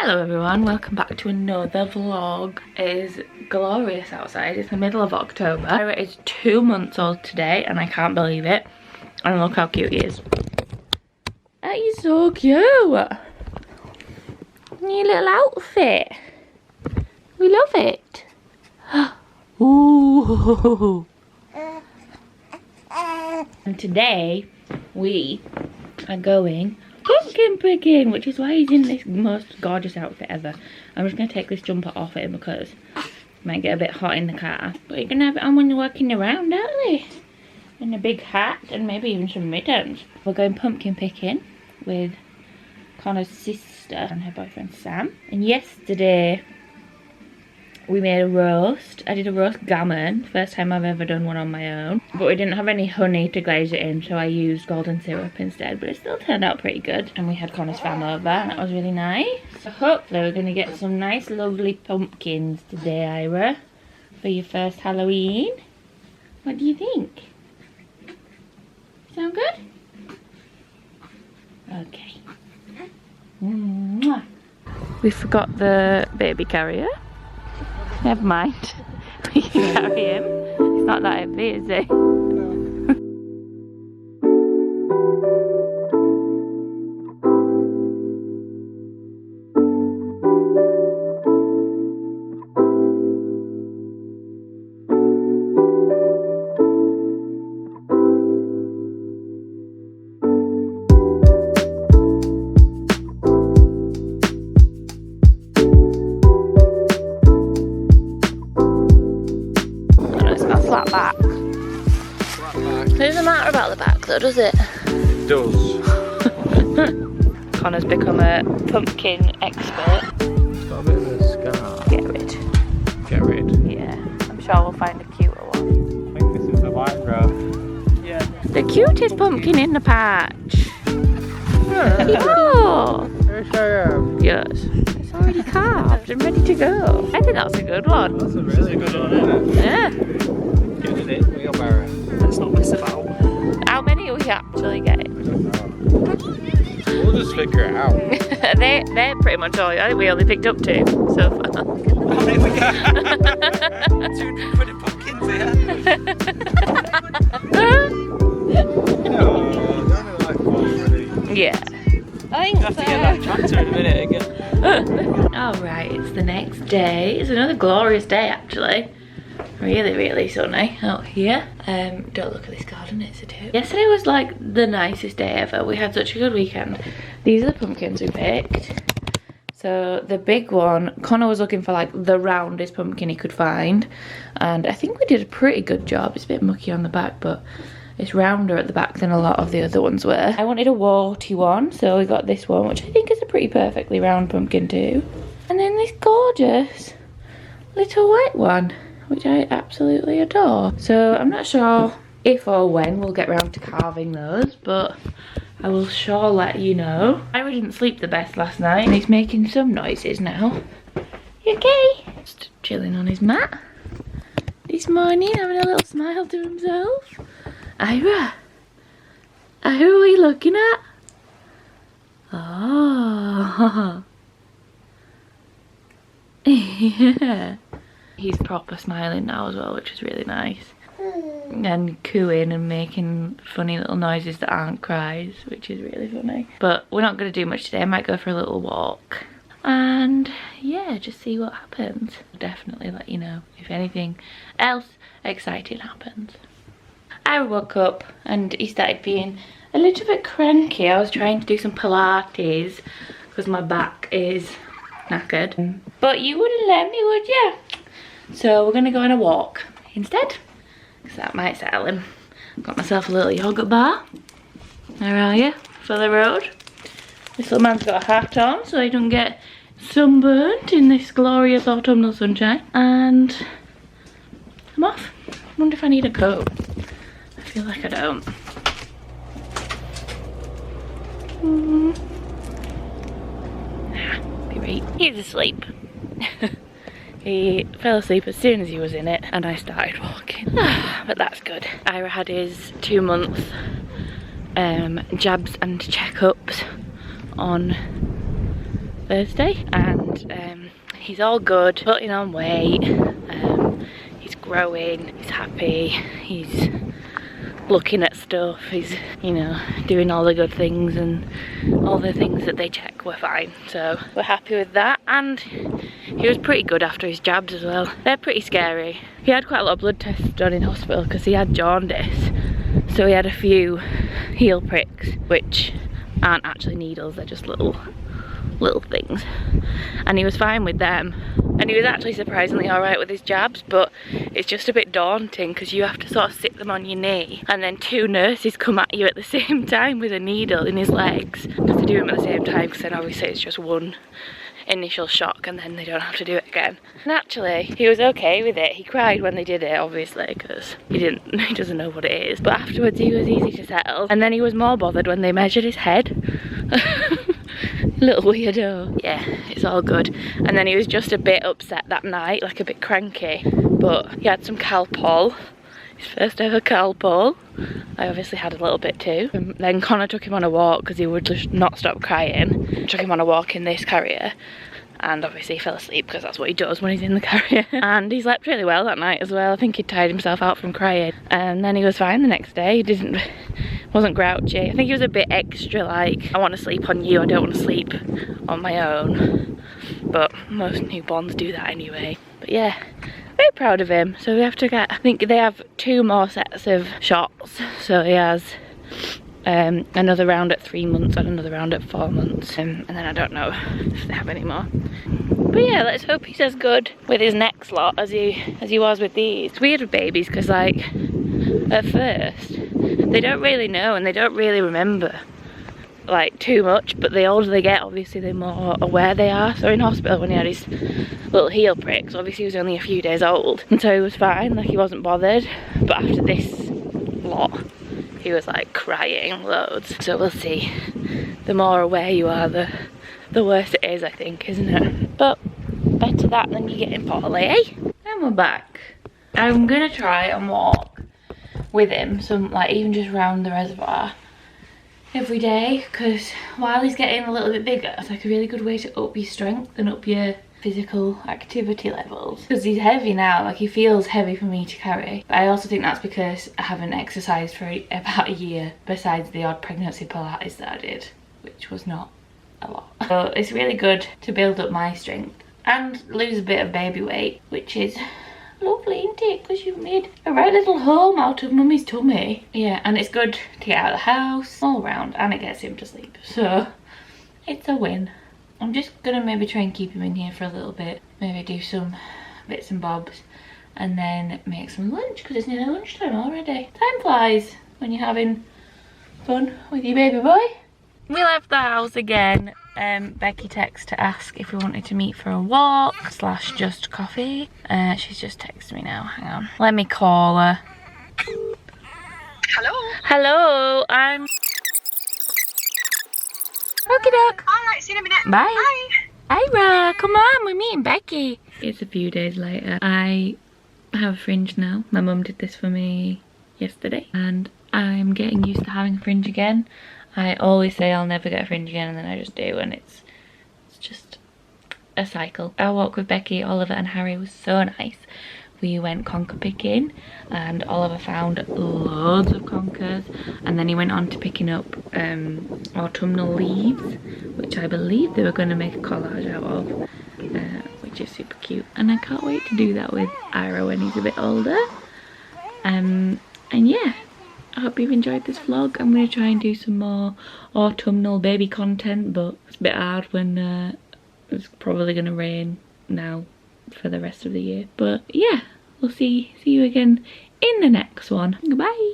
Hello everyone, welcome back to another vlog. It is glorious outside. It's the middle of October. Irah is 2 months old today and I can't believe it. And look how cute he is. That is so cute. Your little outfit. We love it. Ooh. And today we are going pumpkin picking, which is why he's in this most gorgeous outfit ever. I'm just going to take this jumper off him because it might get a bit hot in the car. But you can have it on when you're walking around, aren't they? And a big hat and maybe even some mittens. We're going pumpkin picking with Connor's sister and her boyfriend Sam. And yesterday we made a roast. I did a roast gammon, first time I've ever done one on my own. But we didn't have any honey to glaze it in, so I used golden syrup instead. But it still turned out pretty good. And we had Connor's fam over, and that was really nice. So hopefully we're going to get some nice lovely pumpkins today, Irah, for your first Halloween. What do you think? Sound good? Okay. Mwah. We forgot the baby carrier. Never mind. We can carry him. He's not that heavy, is he? Flat back. It doesn't matter about the back though, does it? It does. Connor's become a pumpkin expert. It's got a bit of a scar. Get rid. Get rid? Yeah, I'm sure we'll find a cuter one. I think this is the Irah. Yeah. The cutest pumpkin in the patch. Oh! Yes, I am. Yes. It's already carved and ready to go. I think that's a good one. That's a really good one, isn't it? Yeah. Getting it, wheelbarrow. Let's not mess about. How many are we actually getting? We'll just figure it out. they're pretty much all. I think we only picked up 2 so far. How many we got? 220 pumpkins here. Yeah. I think have to get that tractor in a minute again. Alright, it's the next day. It's another glorious day actually. Really sunny out here. Don't look at this garden, it's a tip. Yesterday was like the nicest day ever. We had such a good weekend. These are the pumpkins we picked. So the big one, Connor was looking for like the roundest pumpkin he could find. And I think we did a pretty good job. It's a bit mucky on the back, but it's rounder at the back than a lot of the other ones were. I wanted a warty one, so we got this one, which I think is a pretty perfectly round pumpkin too. And then this gorgeous little white one, which I absolutely adore. So I'm not sure if or when we'll get round to carving those, but I will sure let you know. Irah didn't sleep the best last night and he's making some noises now. You okay? Just chilling on his mat this morning, having a little smile to himself. Irah, who are you looking at? Oh, yeah. He's proper smiling now as well, which is really nice. And cooing and making funny little noises that aren't cries, which is really funny. But we're not going to do much today. I might go for a little walk. And yeah, just see what happens. I'll definitely let you know if anything else exciting happens. I woke up and he started being a little bit cranky. I was trying to do some Pilates because my back is knackered. But you wouldn't let me, would you? So we're going to go on a walk instead, because that might settle him. Got myself a little yogurt bar. Where are you? For the road. This little man's got a hat on so he don't get sunburnt in this glorious autumnal sunshine. And I'm off. I wonder if I need a coat. I feel like I don't. Be right. He's asleep. He fell asleep as soon as he was in it and I started walking. But that's good. Irah had his 2-month jabs and checkups on Thursday, and he's all good, putting on weight, he's growing, he's happy, he's looking at stuff, he's, you know, doing all the good things, and all the things that they check were fine, so we're happy with that. And he was pretty good after his jabs as well. They're pretty scary. He had quite a lot of blood tests done in hospital because he had jaundice, so he had a few heel pricks, which aren't actually needles, they're just little things, and he was fine with them, and he was actually surprisingly alright with his jabs, but it's just a bit daunting because you have to sort of sit them on your knee, and then 2 nurses come at you at the same time with a needle in his legs. You have to do them at the same time because then obviously it's just one initial shock and then they don't have to do it again. And actually he was okay with it. He cried when they did it, obviously, because he doesn't know what it is, but afterwards he was easy to settle, and then he was more bothered when they measured his head. Little weirdo. Yeah, it's all good. And then he was just a bit upset that night, like a bit cranky, but he had some Calpol, his first ever Calpol. I obviously had a little bit too. And then Connor took him on a walk because he would just not stop crying. Took him on a walk in this carrier, and obviously he fell asleep because that's what he does when he's in the carrier. And he slept really well that night as well. I think he tired himself out from crying, and then he was fine the next day. He wasn't grouchy. I think he was a bit extra, like, I want to sleep on you, I don't want to sleep on my own, but most newborns do that anyway. But yeah, very proud of him. So we have to get, I think they have 2 more sets of shots, so he has another round at 3 months and another round at 4 months, and then I don't know if they have any more. But yeah, let's hope he's as good with his next lot as he was with these. It's weird with babies because, like, at first they don't really know and they don't really remember like too much, but the older they get, obviously the more aware they are. So in hospital when he had his little heel pricks, obviously he was only a few days old, and so he was fine, like he wasn't bothered, but after this lot he was like crying loads. So we'll see, the more aware you are, the worse it is, I think, isn't it? But better that than you getting poorly, eh? And we're back. I'm gonna try and walk with him, some, like, even just round the reservoir every day, because while he's getting a little bit bigger, it's like a really good way to up your strength and up your physical activity levels, because he's heavy now, like he feels heavy for me to carry. But I also think that's because I haven't exercised for about a year, besides the odd pregnancy Pilates that I did, which was not a lot. So it's really good to build up my strength and lose a bit of baby weight, which is lovely, isn't it? Because you've made a right little home out of mummy's tummy. Yeah, and it's good to get out of the house all round, and it gets him to sleep, so it's a win. I'm just gonna maybe try and keep him in here for a little bit, maybe do some bits and bobs, and then make some lunch because it's nearly lunchtime already. Time flies when you're having fun with your baby boy. We left the house again. Becky texted to ask if we wanted to meet for a walk / just coffee. She's just texted me now. Hang on. Let me call her. Hello. Hello, I'm... Okie doke. Alright, see you in a minute. Bye. Bye. Irah, come on, we're meeting Becky. It's a few days later. I have a fringe now. My mum did this for me yesterday, and I'm getting used to having a fringe again. I always say I'll never get a fringe again, and then I just do, and it's just a cycle. Our walk with Becky, Oliver and Harry was so nice. We went conker picking, and Oliver found loads of conkers, and then he went on to picking up autumnal leaves, which I believe they were going to make a collage out of, which is super cute, and I can't wait to do that with Irah when he's a bit older. And yeah, I hope you've enjoyed this vlog. I'm going to try and do some more autumnal baby content, but it's a bit hard when it's probably going to rain now for the rest of the year. But yeah, we'll see you again in the next one. Goodbye.